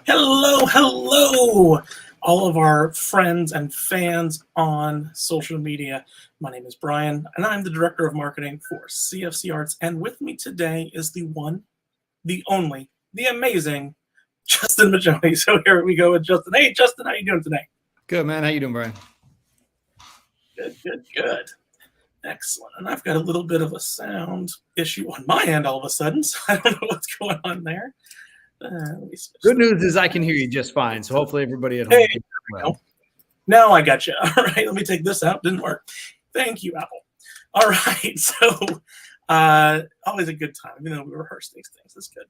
Hello, hello, all of our friends and fans on social media. My name is Brian, and I'm the Director of Marketing for CFCArts. And with me today is the one, the only, the amazing Justin Majoni. So here we go with Justin. Hey, Justin, how you doing today? Good, man. How you doing, Brian? Good, good, good. Excellent. And I've got a little bit of a sound issue on my end all of a sudden, so I don't know what's going on there. Good news is I can hear you just fine. So hopefully everybody at home Hey, can hear well. now I got you. All right, let me take this out. Didn't work. Thank you, Apple. All right, so always a good time, even though we rehearse these things. That's good.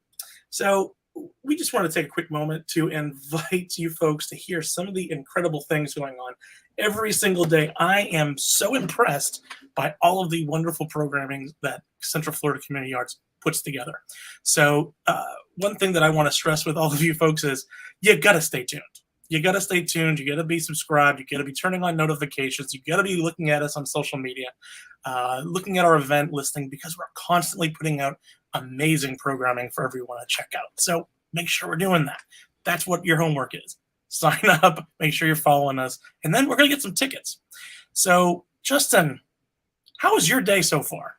So we just want to take a quick moment to invite you folks to hear some of the incredible things going on every single day. I am so impressed by all of the wonderful programming that Central Florida Community Arts puts together. So one thing that I want to stress with all of you folks is you got to stay tuned. You got to stay tuned. You got to be subscribed. You got to be turning on notifications. You got to be looking at us on social media, looking at our event listing, because we're constantly putting out amazing programming for everyone to check out. So make sure we're doing that. That's what your homework is. Sign up, make sure you're following us, and then we're going to get some tickets. So, Justin, how was your day so far?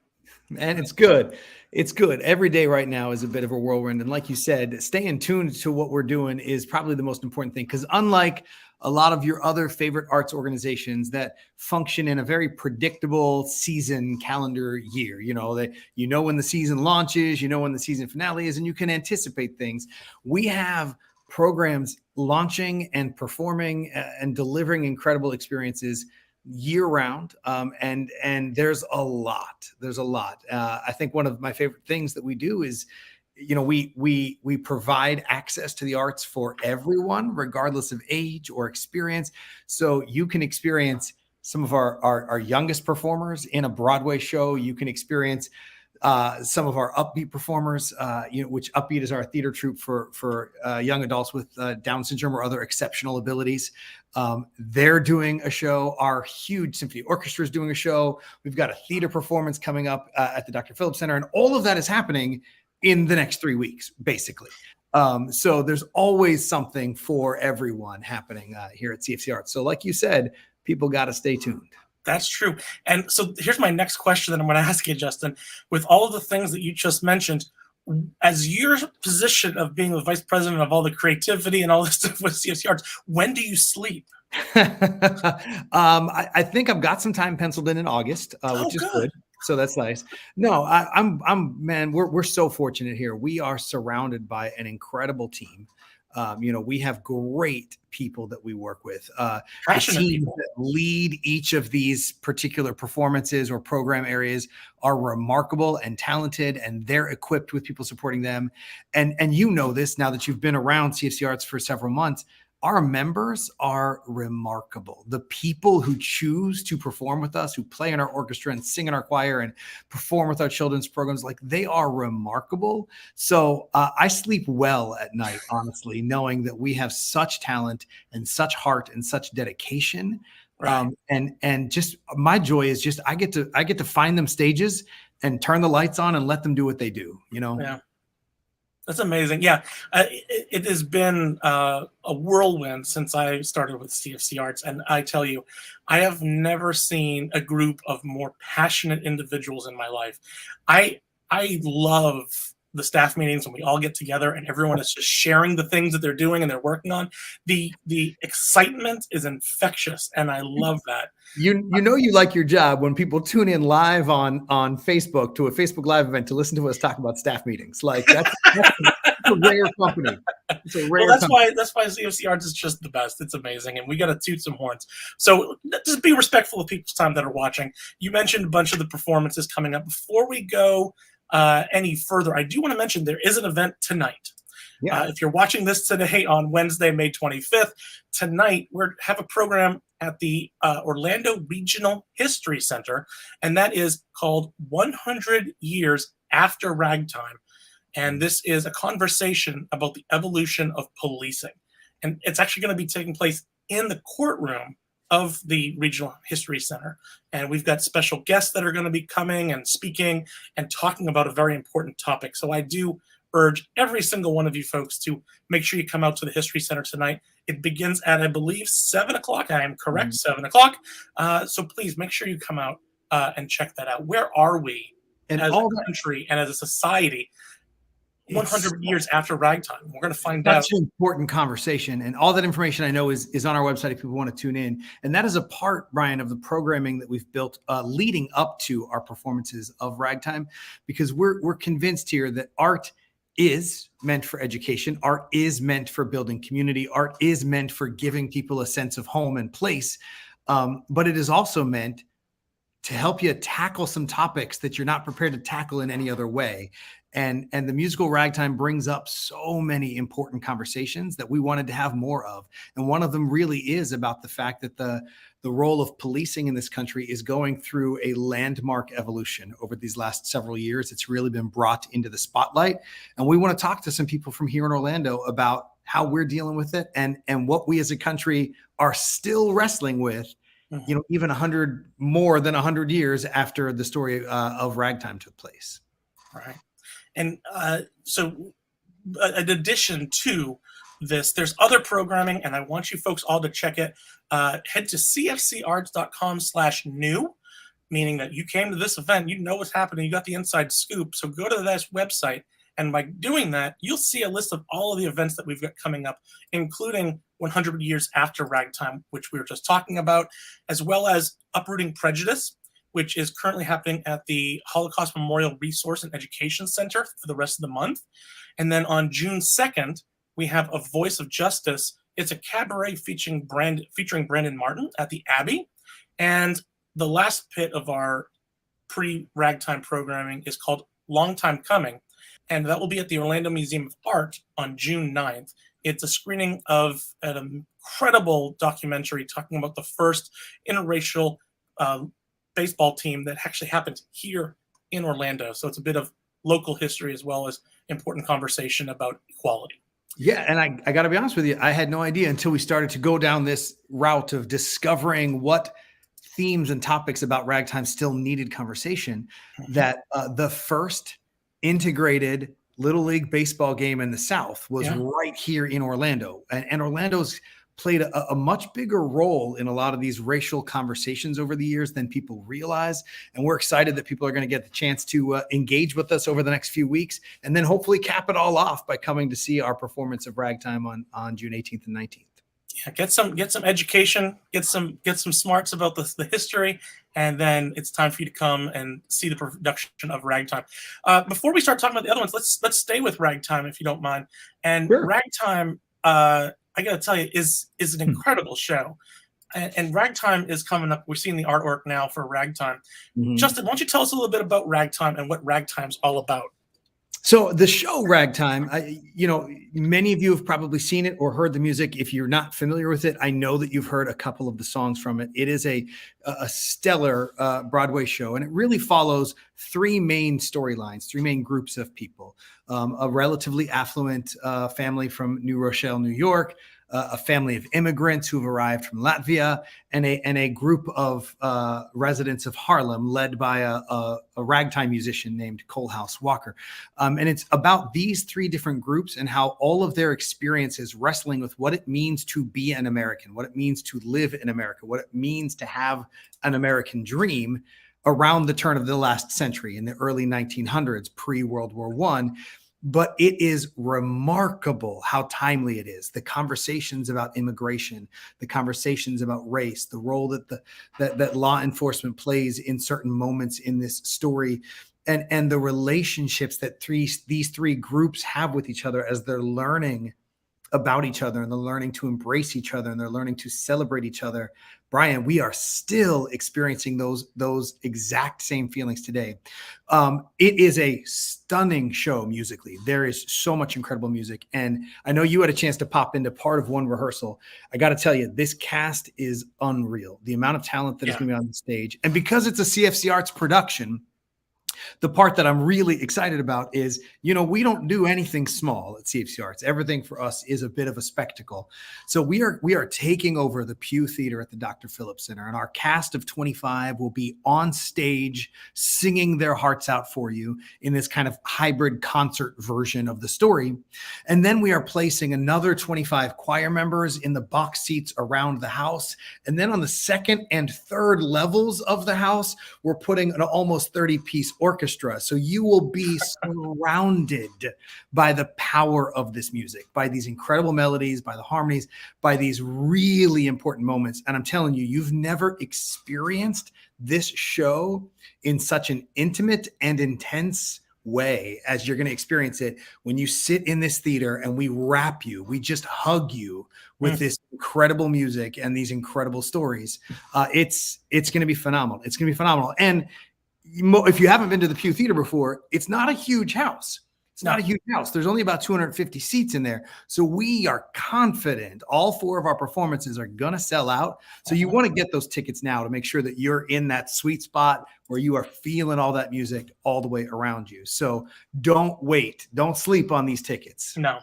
Man, it's good. It's good. Every day right now is a bit of a whirlwind. And like you said, staying tuned to what we're doing is probably the most important thing, because unlike a lot of your other favorite arts organizations that function in a very predictable season calendar year, when the season launches, when the season finale is, and you can anticipate things. We have programs launching and performing and delivering incredible experiences year round. And there's a lot. I think one of my favorite things that we do is, we provide access to the arts for everyone, regardless of age or experience. So you can experience some of our youngest performers in a Broadway show. You can experience some of our Upbeat performers, which Upbeat is our theater troupe for young adults with Down syndrome or other exceptional abilities. They're doing a show. Our huge symphony orchestra is doing a show. We've got a theater performance coming up at the Dr. Phillips Center, and all of that is happening in the next 3 weeks, basically. So there's always something for everyone happening here at CFCArts. So like you said, people got to stay tuned. That's true. And so here's my next question that I'm going to ask you, Justin. With all of the things that you just mentioned, as your position of being the vice president of all the creativity and all this stuff with CFCArts, when do you sleep? I think I've got some time penciled in August, which is good. So that's nice. No, man, we're so fortunate here. We are surrounded by an incredible team. We have great people that we work with. Passionate the teams people that lead each of these particular performances or program areas are remarkable and talented, and they're equipped with people supporting them. And this now that you've been around CFCArts for several months. Our members are remarkable. The people who choose to perform with us, who play in our orchestra and sing in our choir and perform with our children's programs, they are remarkable. So I sleep well at night, honestly, knowing that we have such talent and such heart and such dedication. Right. And just my joy is just I get to find them stages and turn the lights on and let them do what they do. Yeah. That's amazing. Yeah, it has been a whirlwind since I started with CFCArts, and I tell you, I have never seen a group of more passionate individuals in my life. I love the staff meetings when we all get together and everyone is just sharing the things that they're doing and they're working on. The excitement is infectious, and I love that. You like your job when people tune in live on Facebook to a Facebook Live event to listen to us talk about staff meetings. That's a rare company. It's a rare company. That's why CFCArts is just the best. It's amazing, and we got to toot some horns. So just be respectful of people's time that are watching. You mentioned a bunch of the performances coming up. Before we go any further, I do want to mention there is an event tonight. Yeah. If you're watching this today on Wednesday, May 25th, tonight we have a program at the Orlando Regional History Center, and that is called 100 Years After Ragtime. And this is a conversation about the evolution of policing. And it's actually going to be taking place in the courtroom of the Regional History Center. And we've got special guests that are going to be coming and speaking and talking about a very important topic. So I do urge every single one of you folks to make sure you come out to the History Center tonight. It begins at, I believe, 7 o'clock. I am correct, 7 o'clock. So please make sure you come out and check that out. Where are we And as all a country and as a society 100 it's years after Ragtime? We're going to find out. such an important conversation, and all that information I know is on our website if people want to tune in. And that is a part, Brian, of the programming that we've built leading up to our performances of Ragtime, because we're convinced here that art is meant for education, art is meant for building community, art is meant for giving people a sense of home and place, but it is also meant to help you tackle some topics that you're not prepared to tackle in any other way. And the musical Ragtime brings up so many important conversations that we wanted to have more of. And one of them really is about the fact that the role of policing in this country is going through a landmark evolution over these last several years. It's really been brought into the spotlight. And we want to talk to some people from here in Orlando about how we're dealing with it and what we as a country are still wrestling with, you know, even more than 100 years after the story of Ragtime took place. Right. And so in addition to this, there's other programming, and I want you folks all to check it. Head to cfcarts.com/new, meaning that you came to this event, you know what's happening, you got the inside scoop. So go to that website, and by doing that, you'll see a list of all of the events that we've got coming up, including 100 years after Ragtime, which we were just talking about, as well as Uprooting Prejudice, which is currently happening at the Holocaust Memorial Resource and Education Center for the rest of the month. And then on June 2nd, we have A Voice of Justice. It's a cabaret featuring Brandon Martin at the Abbey. And the last pit of our pre-Ragtime programming is called Long Time Coming, and that will be at the Orlando Museum of Art on June 9th. It's a screening of an incredible documentary talking about the first interracial baseball team that actually happened here in Orlando. So it's a bit of local history as well as important conversation about equality. Yeah, and I got to be honest with you, I had no idea until we started to go down this route of discovering what themes and topics about Ragtime still needed conversation, that the first integrated Little League baseball game in the South was right here in Orlando. And Orlando's played a much bigger role in a lot of these racial conversations over the years than people realize. And we're excited that people are going to get the chance to engage with us over the next few weeks, and then hopefully cap it all off by coming to see our performance of Ragtime on June 18th and 19th. Yeah, get some education, get some smarts about the history, and then it's time for you to come and see the production of Ragtime. Before we start talking about the other ones, let's stay with Ragtime if you don't mind. And sure. Ragtime, I got to tell you, is an incredible show. And Ragtime is coming up. We're seeing the artwork now for Ragtime. Justin, why don't you tell us a little bit about Ragtime and what Ragtime's all about? So the show Ragtime, many of you have probably seen it or heard the music. If you're not familiar with it, I know that you've heard a couple of the songs from it. It is a stellar Broadway show, and it really follows three main storylines, three main groups of people. A relatively affluent family from New Rochelle, New York, a family of immigrants who've arrived from Latvia, and a group of residents of Harlem led by a ragtime musician named Coalhouse Walker. And it's about these three different groups and how all of their experiences wrestling with what it means to be an American, what it means to live in America, what it means to have an American dream around the turn of the last century in the early 1900s, pre-World War I. But it is remarkable how timely it is. The conversations about immigration, the conversations about race, the role that law enforcement plays in certain moments in this story, and the relationships that these three groups have with each other as they're learning about each other, and they're learning to embrace each other, and they're learning to celebrate each other. Brian, we are still experiencing those exact same feelings today. It is a stunning show musically. There is so much incredible music. And I know you had a chance to pop into part of one rehearsal. I got to tell you, this cast is unreal. The amount of talent that is going to be on the stage. And because it's a CFCArts production, The part that I'm really excited about is, we don't do anything small at CFCArts. Everything for us is a bit of a spectacle. So we are taking over the Pew Theater at the Dr. Phillips Center, and our cast of 25 will be on stage singing their hearts out for you in this kind of hybrid concert version of the story. And then we are placing another 25 choir members in the box seats around the house. And then on the second and third levels of the house, we're putting an almost 30-piece orchestra. So you will be surrounded by the power of this music, by these incredible melodies, by the harmonies, by these really important moments. And I'm telling you, you've never experienced this show in such an intimate and intense way as you're going to experience it when you sit in this theater and we wrap you, we just hug you with this incredible music and these incredible stories. It's going to be phenomenal. It's going to be phenomenal. And if you haven't been to the Pew Theater before, it's not a huge house. It's not a huge house. There's only about 250 seats in there. So we are confident all 4 of our performances are going to sell out. So you want to get those tickets now to make sure that you're in that sweet spot where you are feeling all that music all the way around you. So don't wait. Don't sleep on these tickets. No.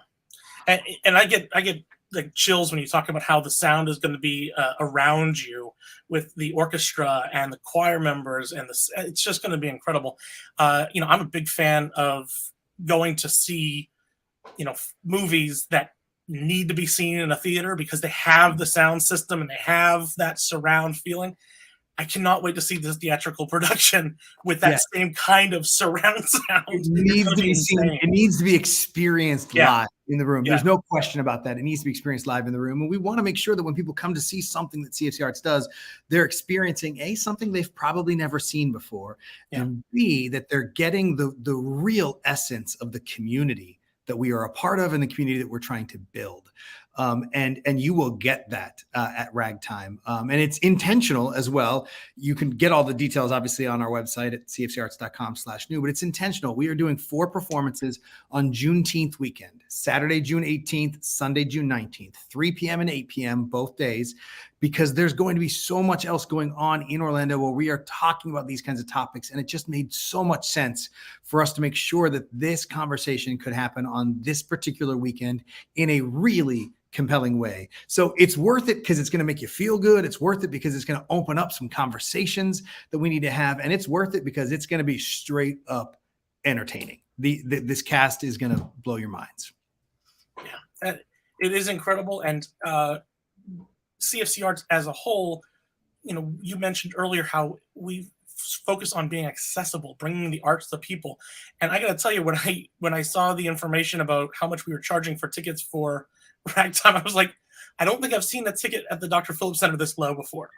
And I get like chills when you talk about how the sound is going to be around you with the orchestra and the choir members, and it's just going to be incredible. I'm a big fan of going to see, movies that need to be seen in a theater because they have the sound system and they have that surround feeling. I cannot wait to see this theatrical production with that same kind of surround sound. It needs to be seen. It needs to be experienced live in the room. There's no question about that. It needs to be experienced live in the room. And we want to make sure that when people come to see something that CFCArts does, they're experiencing something they've probably never seen before, and B, that they're getting the real essence of the community that we are a part of and the community that we're trying to build. And you will get that at Ragtime. And it's intentional as well. You can get all the details, obviously, on our website at cfcarts.com/new, but it's intentional. We are doing 4 performances on Juneteenth weekend, Saturday, June 18th, Sunday, June 19th, 3 p.m. and 8 p.m. both days, because there's going to be so much else going on in Orlando where we are talking about these kinds of topics. And it just made so much sense for us to make sure that this conversation could happen on this particular weekend in a really compelling way. So it's worth it because it's going to make you feel good. It's worth it because it's going to open up some conversations that we need to have. And it's worth it because it's going to be straight up entertaining. This cast is going to blow your minds. Yeah, it is incredible. And CFCArts as a whole, you mentioned earlier how we focus on being accessible, bringing the arts to people. And I got to tell you, when I saw the information about how much we were charging for tickets for Ragtime, I was like, I don't think I've seen a ticket at the Dr. Phillips Center this low before.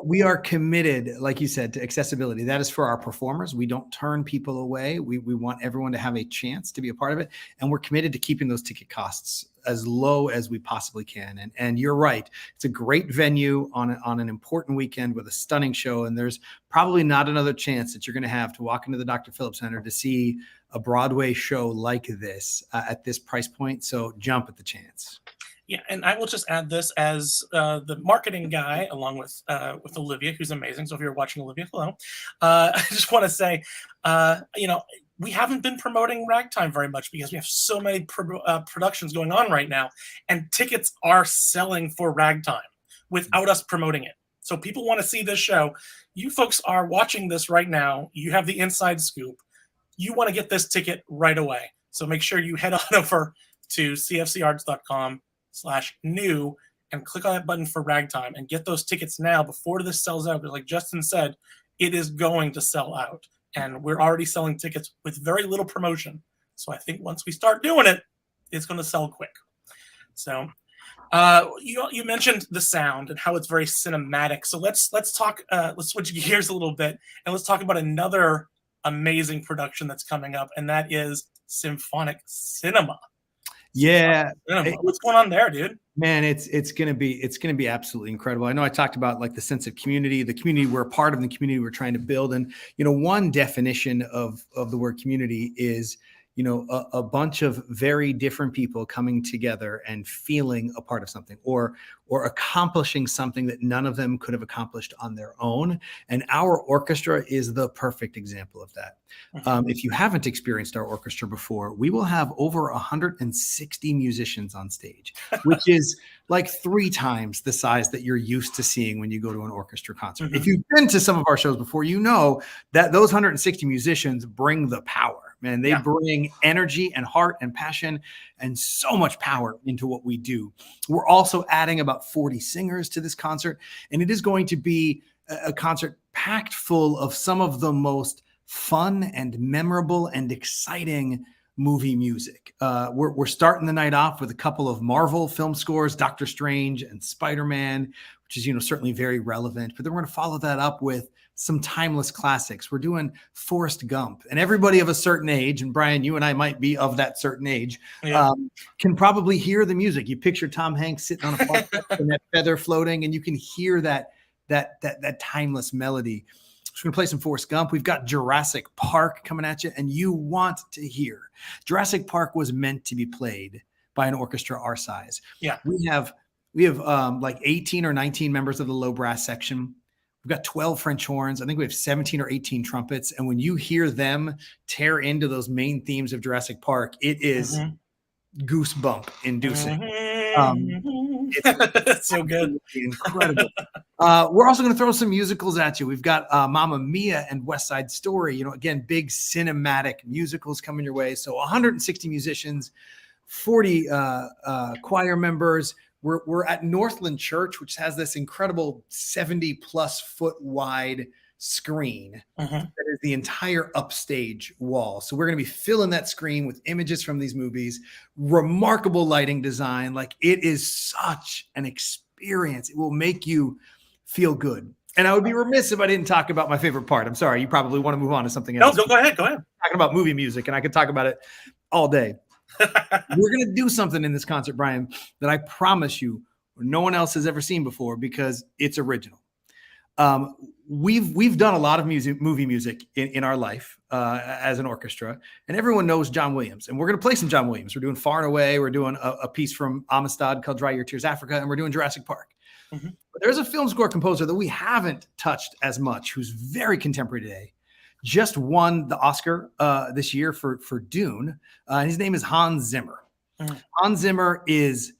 we are committed, like you said, to accessibility. That is for our performers. We don't turn people away. We want everyone to have a chance to be a part of it. And we're committed to keeping those ticket costs as low as we possibly can. And you're right. It's a great venue on an important weekend with a stunning show. And there's probably not another chance that you're going to have to walk into the Dr. Phillips Center to see a Broadway show like this at this price point. So jump at the chance. Yeah, and I will just add this as the marketing guy, along with Olivia, who's amazing. So if you're watching, Olivia, hello. I just want to say, we haven't been promoting Ragtime very much because we have so many productions going on right now, and tickets are selling for Ragtime without us promoting it. So people want to see this show. You folks are watching this right now. You have the inside scoop. You want to get this ticket right away. So make sure you head on over to cfcarts.com/new and click on that button for Ragtime and get those tickets now before this sells out. Because like Justin said, it is going to sell out. And we're already selling tickets with very little promotion. So I think once we start doing it, it's going to sell quick. So you mentioned the sound and how it's very cinematic. So let's talk, let's switch gears a little bit and let's talk about another amazing production that's coming up. And that is Symphonic Cinema. Yeah. What's going on there, dude? Man, it's gonna be absolutely incredible. I know I talked about like the sense of community, the community we're a part of, the community we're trying to build. And one definition of the word community is, a bunch of very different people coming together and feeling a part of something, or accomplishing something that none of them could have accomplished on their own. And our orchestra is the perfect example of that. If you haven't experienced our orchestra before, we will have over 160 musicians on stage, which is like 3 times the size that you're used to seeing when you go to an orchestra concert. If you've been to some of our shows before, you know that those 160 musicians bring the power, man. They bring energy and heart and passion and so much power into what we do. We're also adding about 40 singers to this concert, and it is going to be a concert packed full of some of the most fun and memorable and exciting movie music. We're starting the night off with a couple of Marvel film scores, Doctor Strange and Spider-Man, which is, certainly very relevant. But then we're going to follow that up with some timeless classics. We're doing Forrest Gump, and everybody of a certain age, and Brian, you and I might be of that certain age, can probably hear the music. You picture Tom Hanks sitting on a park and that feather floating, and you can hear that timeless melody. So we're going to play some Forrest Gump. We've got Jurassic Park coming at you, and you want to hear. Jurassic Park was meant to be played by an orchestra our size. Yeah. We have like 18 or 19 members of the low brass section. We've got 12 French horns. I think we have 17 or 18 trumpets. And when you hear them tear into those main themes of Jurassic Park, it is goosebump inducing. It's so good. Incredible. We're also going to throw some musicals at you. We've got Mamma Mia and West Side Story. Again, big cinematic musicals coming your way. So 160 musicians, 40 choir members. We're at Northland Church, which has this incredible 70+ foot wide screen that is the entire upstage wall. So we're going to be filling that screen with images from these movies. Remarkable lighting design. Like, it is such an experience. It will make you feel good. And I would be remiss if I didn't talk about my favorite part. I'm sorry. You probably want to move on to something else. No, go ahead. Talking about movie music, and I could talk about it all day. We're going to do something in this concert, Brian, that I promise you no one else has ever seen before, because it's original. We've done a lot of movie music in our life as an orchestra, and everyone knows John Williams, and we're going to play some John Williams. We're doing Far and Away. We're doing a piece from Amistad called Dry Your Tears, Africa, and we're doing Jurassic Park. But there's a film score composer that we haven't touched as much, who's very contemporary today. Just won the Oscar this year for Dune. His name is Hans Zimmer. Hans Zimmer is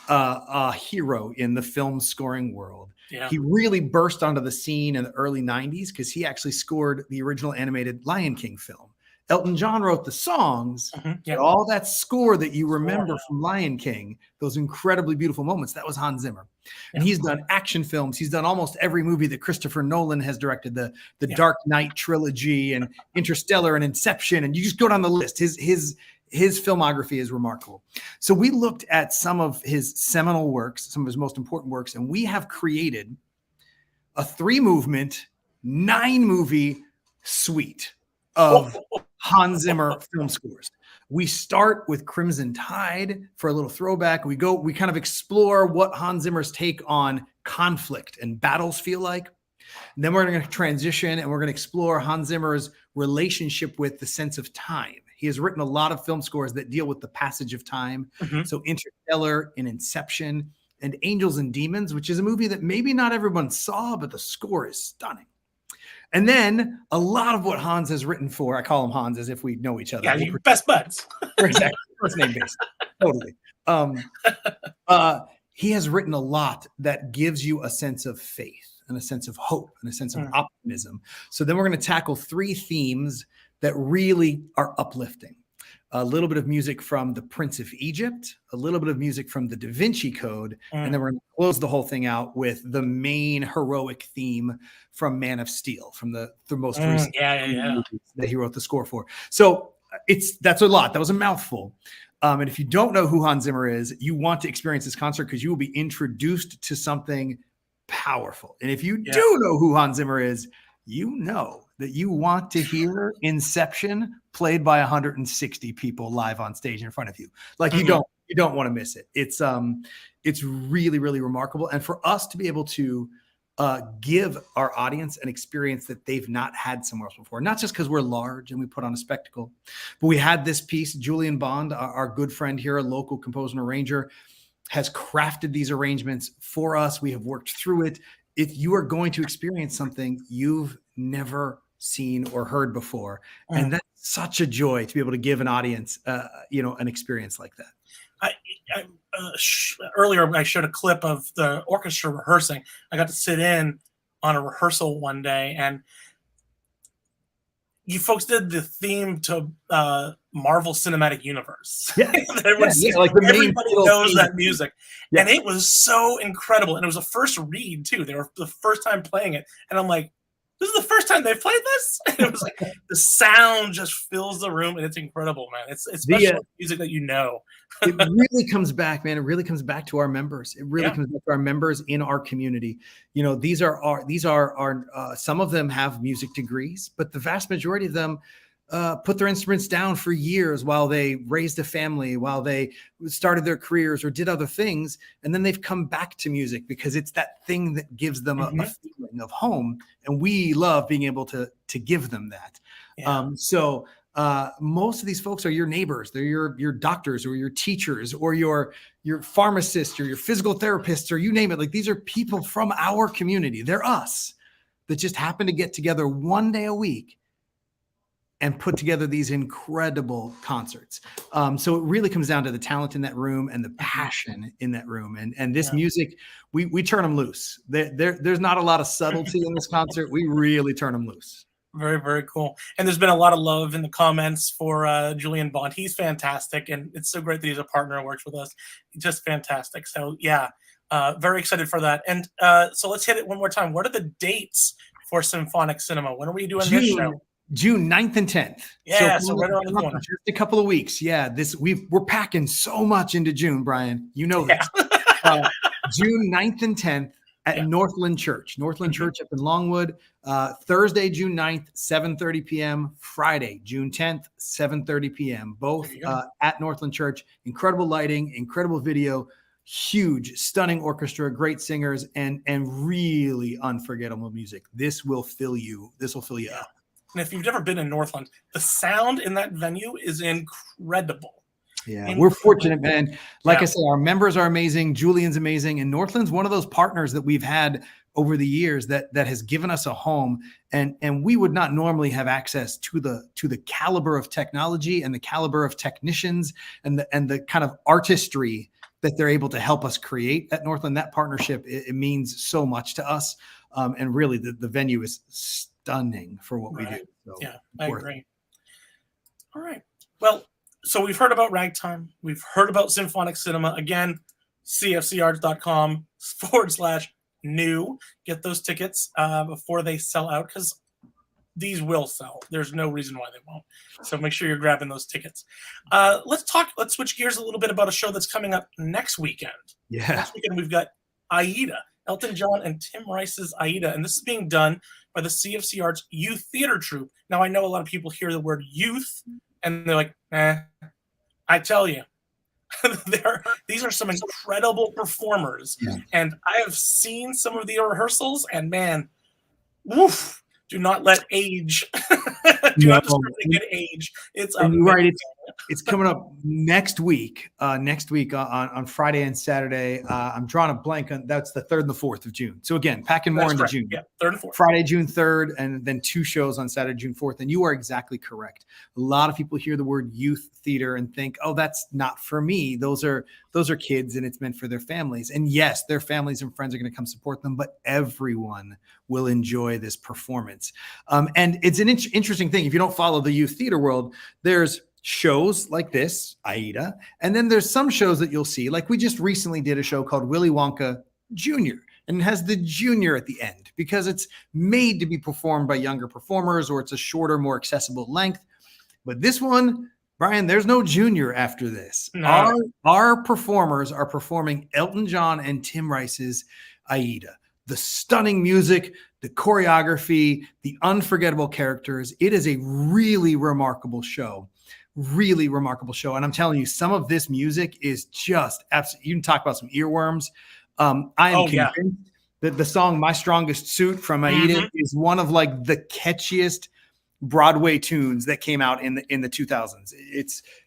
a hero in the film scoring world. Yeah. He really burst onto the scene in the early 90s because he actually scored the original animated Lion King film. Elton John wrote the songs, but all that score that you remember from Lion King, those incredibly beautiful moments, that was Hans Zimmer. And he's done action films. He's done almost every movie that Christopher Nolan has directed, the Dark Knight trilogy and Interstellar and Inception. And you just go down the list. His filmography is remarkable. So we looked at some of his seminal works, some of his most important works, and we have created a 3-movement, 9-movie suite of Hans Zimmer film scores. We start with Crimson Tide for a little throwback. We kind of explore what Hans Zimmer's take on conflict and battles feel like. And then we're going to transition and we're going to explore Hans Zimmer's relationship with the sense of time. He has written a lot of film scores that deal with the passage of time. So Interstellar and Inception and Angels and Demons, which is a movie that maybe not everyone saw, but the score is stunning. And then a lot of what Hans has written for, I call him Hans as if we know each other. Yeah, you're best buds. Exactly. First name based. Totally. He has written a lot that gives you a sense of faith and a sense of hope and a sense of optimism. So then we're going to tackle 3 themes that really are uplifting. A little bit of music from The Prince of Egypt, a little bit of music from The Da Vinci Code, and then we're going to close the whole thing out with the main heroic theme from Man of Steel, from the most recent that he wrote the score for. So that's a lot. That was a mouthful. And if you don't know who Hans Zimmer is, you want to experience this concert because you will be introduced to something powerful. And if you do know who Hans Zimmer is, you know that you want to hear Inception played by 160 people live on stage in front of you. Like you don't want to miss it. It's really, really remarkable. And for us to be able to give our audience an experience that they've not had somewhere else before. Not just because we're large and we put on a spectacle, but we had this piece. Julian Bond, our good friend here, a local composer and arranger, has crafted these arrangements for us. We have worked through it. If you are going to experience something you've never seen or heard before, and that's such a joy to be able to give an audience, an experience like that. Earlier, I showed a clip of the orchestra rehearsing. I got to sit in on a rehearsal one day, and you folks did the theme to Marvel Cinematic Universe. Yeah, like everybody knows that music, and it was so incredible. And it was a first read too. They were the first time playing it, and I'm like, this is the first time they've played this. And it was like the sound just fills the room, and it's incredible, man. It's special music that you know. It really comes back, man. It really comes back to our members. It really comes back to our members in our community. These are some of them have music degrees, but the vast majority of them put their instruments down for years while they raised a family, while they started their careers or did other things. And then they've come back to music because it's that thing that gives them a feeling of home. And we love being able to give them that. Yeah. Most of these folks are your neighbors. They're your doctors or your teachers or your pharmacists or your physical therapists or you name it. Like, these are people from our community. They're us that just happen to get together one day a week and put together these incredible concerts. So it really comes down to the talent in that room and the passion in that room. And this music, we turn them loose. There's not a lot of subtlety in this concert. We really turn them loose. Very, very cool. And there's been a lot of love in the comments for Julian Bond. He's fantastic, and it's so great that he's a partner and works with us. Just fantastic. So very excited for that. And so let's hit it one more time. What are the dates for Symphonic Cinema? When are we doing this show? June 9th and 10th. Yeah, so right around the corner. Just a couple of weeks. Yeah, we're packing so much into June, Brian. You know this. June 9th and 10th at Northland Church. Northland Church up in Longwood. Thursday, June 9th, 7:30 p.m. Friday, June 10th, 7:30 p.m. Both at Northland Church. Incredible lighting, incredible video, huge, stunning orchestra, great singers, and really unforgettable music. This will fill you up. And if you've never been in Northland, the sound in that venue is incredible. Yeah, we're fortunate, man. Like I said, our members are amazing. Julian's amazing. And Northland's one of those partners that we've had over the years that has given us a home. And we would not normally have access to the caliber of technology and the caliber of technicians and the kind of artistry that they're able to help us create at Northland. That partnership, it means so much to us. And really the venue is stunning for what we do. So I agree. All right. Well, so we've heard about Ragtime. We've heard about Symphonic Cinema. Again, CFCArts.com/new. Get those tickets before they sell out, because these will sell. There's no reason why they won't. So make sure you're grabbing those tickets. Let's switch gears a little bit about a show that's coming up next weekend. Yeah. Next weekend we've got Aida, Elton John and Tim Rice's Aida. And this is being done by the CFCArts Youth Theater Troupe. Now, I know a lot of people hear the word youth and they're like, I tell you, these are some incredible performers. Yeah. And I have seen some of the rehearsals, and man, woof, do not let age, not discriminate age. It's right. It's coming up next week. On Friday and Saturday. I'm drawing a blank on that's the 3rd and the 4th of June. So again, packing more into June. Yeah, 3rd and 4th. Friday, June 3rd, and then 2 shows on Saturday, June 4th. And you are exactly correct. A lot of people hear the word youth theater and think, oh, that's not for me. Those are kids, and it's meant for their families. And yes, their families and friends are going to come support them, but everyone will enjoy this performance. And it's an interesting thing. If you don't follow the youth theater world, there's shows like this, Aida, and then there's some shows that you'll see, like we just recently did a show called Willy Wonka Jr., and it has the junior at the end because it's made to be performed by younger performers, or it's a shorter, more accessible length. But this one, Brian, there's no junior after this. No. Our performers are performing Elton John and Tim Rice's Aida. The stunning music, the choreography, the unforgettable characters. It is a really remarkable show. Really remarkable show. And I'm telling you, some of this music is just absolutely, you can talk about some earworms. I am convinced The song "My Strongest Suit" from Aida is one of like the catchiest Broadway tunes that came out in the 2000s.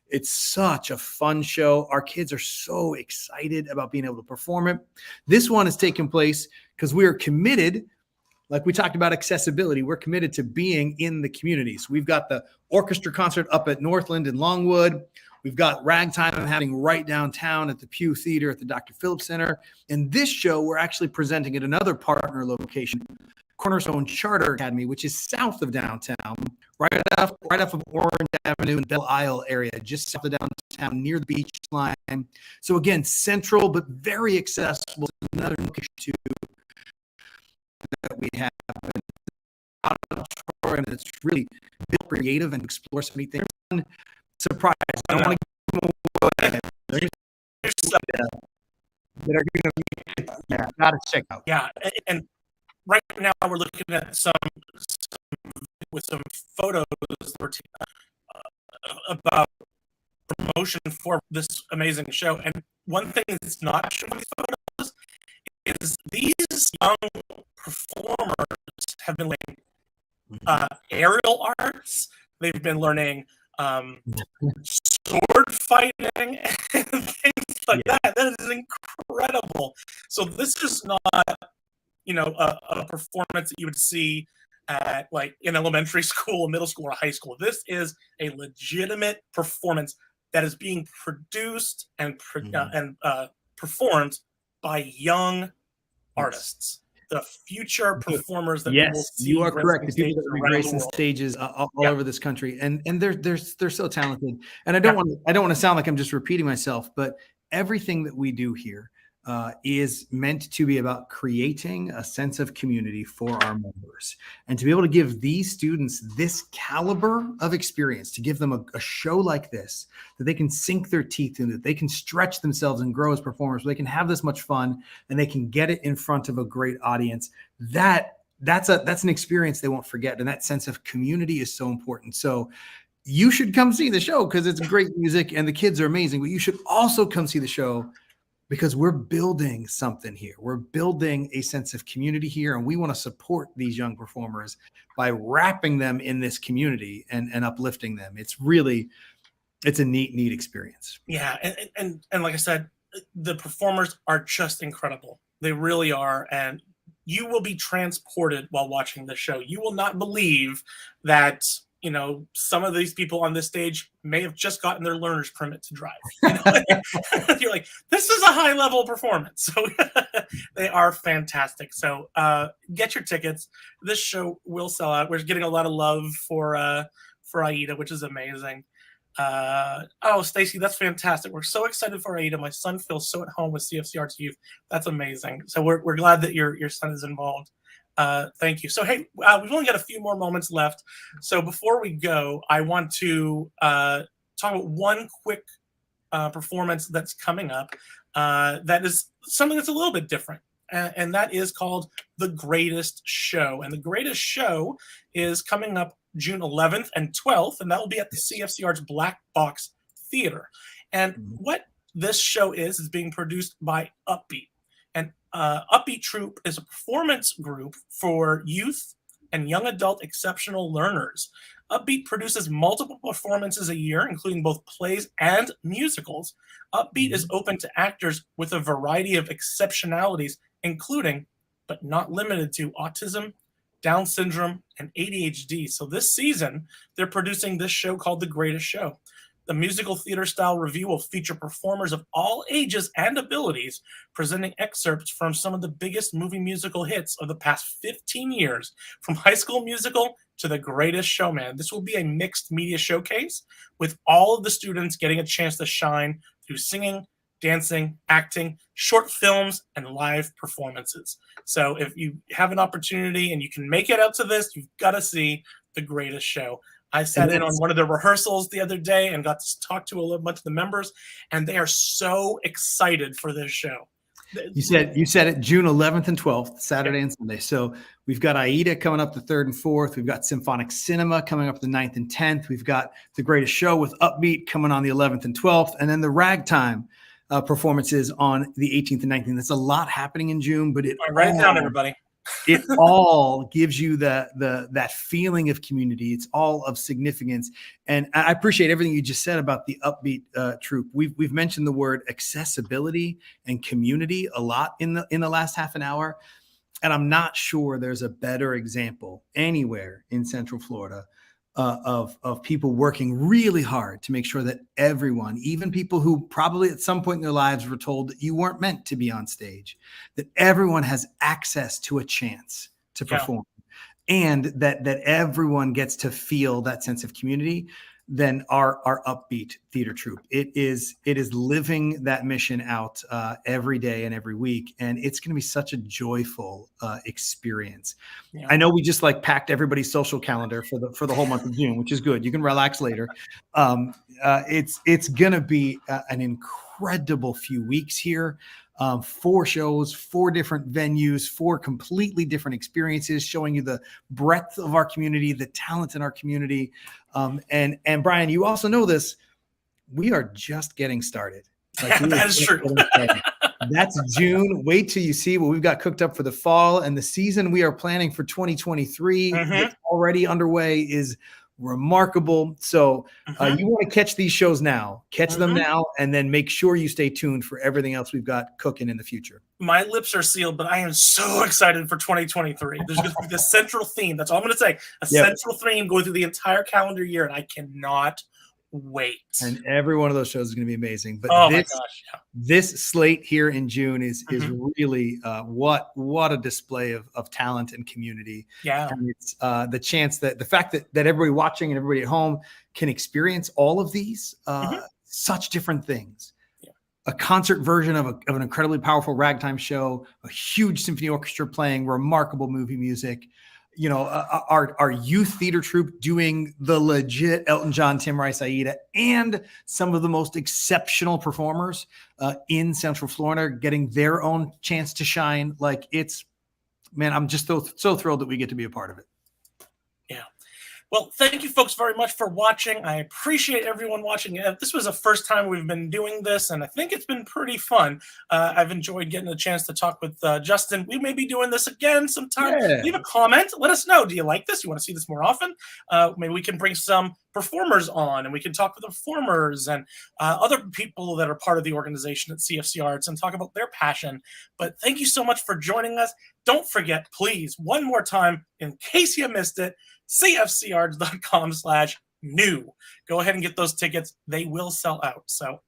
It's such a fun show. Our kids are so excited about being able to perform it. This one is taking place because we are committed, like we talked about accessibility, we're committed to being in the communities. We've got the orchestra concert up at Northland in Longwood. We've got Ragtime happening right downtown at the Pew Theater at the Dr. Phillips Center. And this show, we're actually presenting at another partner location, Cornerstone Charter Academy, which is south of downtown, right off of Orange Avenue and Belle Isle area, just south of downtown near the beach line. So again, central, but very accessible. Another location too that we have. And it's really creative and explore so many things. Surprise! I don't want to give them away. That are going to be, gotta check out. Yeah, and right now we're looking at some photos about promotion for this amazing show. And one thing that's not shown in these photos is these young performers have been learning aerial arts. They've been learning sword fighting and things like that. That is incredible. So this is not, a performance that you would see at like in elementary school, middle school, or high school. This is a legitimate performance that is being produced and performed by young artists. The future performers that we will see. You are correct. The people that will be gracing stages all over this country, and they're so talented. And I don't want to sound like I'm just repeating myself, but everything that we do here is meant to be about creating a sense of community for our members, and to be able to give these students this caliber of experience, to give them a show like this that they can sink their teeth in, that they can stretch themselves and grow as performers, they can have this much fun, and they can get it in front of a great audience. That's an experience they won't forget, and that sense of community is so important. So you should come see the show because it's great music and the kids are amazing, but you should also come see the show because we're building something here. We're building a sense of community here, and we want to support these young performers by wrapping them in this community and uplifting them. It's a neat experience. Yeah, and like I said, the performers are just incredible. They really are, and you will be transported while watching the show. You will not believe that some of these people on this stage may have just gotten their learner's permit to drive. You're like, this is a high-level performance. So they are fantastic. So get your tickets. This show will sell out. We're getting a lot of love for Aida, which is amazing. Stacy, that's fantastic. We're so excited for Aida. My son feels so at home with CFCArts Youth. That's amazing. So we're glad that your son is involved. Thank you. So, hey, we've only got a few more moments left. So before we go, I want to talk about one quick performance that's coming up that is something that's a little bit different. And that is called The Greatest Show. And The Greatest Show is coming up June 11th and 12th, and that will be at the CFCArts Black Box Theater. And what this show is being produced by Upbeat. And Upbeat Troupe is a performance group for youth and young adult exceptional learners. Upbeat produces multiple performances a year, including both plays and musicals. Upbeat is open to actors with a variety of exceptionalities, including, but not limited to, autism, Down syndrome, and ADHD. So this season, they're producing this show called The Greatest Show. The musical theater style review will feature performers of all ages and abilities, presenting excerpts from some of the biggest movie musical hits of the past 15 years, from High School Musical to The Greatest Showman. This will be a mixed media showcase with all of the students getting a chance to shine through singing, dancing, acting, short films, and live performances. So if you have an opportunity and you can make it out to this, you've got to see The Greatest Show. I sat in on one of the rehearsals the other day and got to talk to a bunch of the members, and they are so excited for this show. You said it June 11th and 12th, Saturday and Sunday. So we've got Aida coming up the 3rd and 4th. We've got Symphonic Cinema coming up the 9th and 10th. We've got The Greatest Show with Upbeat coming on the 11th and 12th. And then the Ragtime performances on the 18th and 19th. That's a lot happening in June, but All right, write it down, everybody. It all gives you that feeling of community. It's all of significance. And I appreciate everything you just said about the upbeat troupe. We've mentioned the word accessibility and community a lot in the last half an hour. And I'm not sure there's a better example anywhere in Central Florida of people working really hard to make sure that everyone, even people who probably at some point in their lives were told that you weren't meant to be on stage, that everyone has access to a chance to perform, and that everyone gets to feel that sense of community. Then our upbeat theater troupe, it is living that mission out every day and every week, and it's going to be such a joyful experience. Yeah. I know we just packed everybody's social calendar for the whole month of June, which is good. You can relax later. It's going to be an incredible few weeks here. 4 shows, 4 different venues, 4 completely different experiences, showing you the breadth of our community, the talent in our community. And Brian, you also know this, we are just getting started. That is true. That's June. Wait till you see what we've got cooked up for the fall, and the season we are planning for 2023 that's already underway is remarkable. So you want to catch these shows now, catch them now, and then make sure you stay tuned for everything else we've got cooking in the future. My lips are sealed, but I am so excited for 2023. There's going to be the central theme. That's all I'm going to say. Central theme going through the entire calendar year, and I cannot wait. And every one of those shows is going to be amazing. But my gosh, this slate here in June is really what a display of talent and community. Yeah, and it's the chance that the fact that everybody watching and everybody at home can experience all of these such different things. Yeah. A concert version of an incredibly powerful ragtime show, a huge symphony orchestra playing remarkable movie music. You know, our youth theater troupe doing the legit Elton John, Tim Rice, Aida, and some of the most exceptional performers in Central Florida getting their own chance to shine. I'm just so thrilled that we get to be a part of it. Yeah. Well, thank you folks very much for watching. I appreciate everyone watching. This was the first time we've been doing this, and I think it's been pretty fun. I've enjoyed getting a chance to talk with Justin. We may be doing this again sometime. Yeah. Leave a comment. Let us know. Do you like this? You want to see this more often? Maybe we can bring some performers on, and we can talk with the performers and other people that are part of the organization at CFCArts and talk about their passion. But thank you so much for joining us. Don't forget, please, one more time, in case you missed it, CFCArts.com/new. Go ahead and get those tickets. They will sell out. So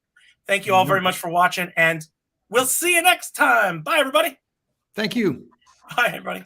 thank you all very much for watching, and we'll see you next time. Bye, everybody. Thank you. Bye, everybody.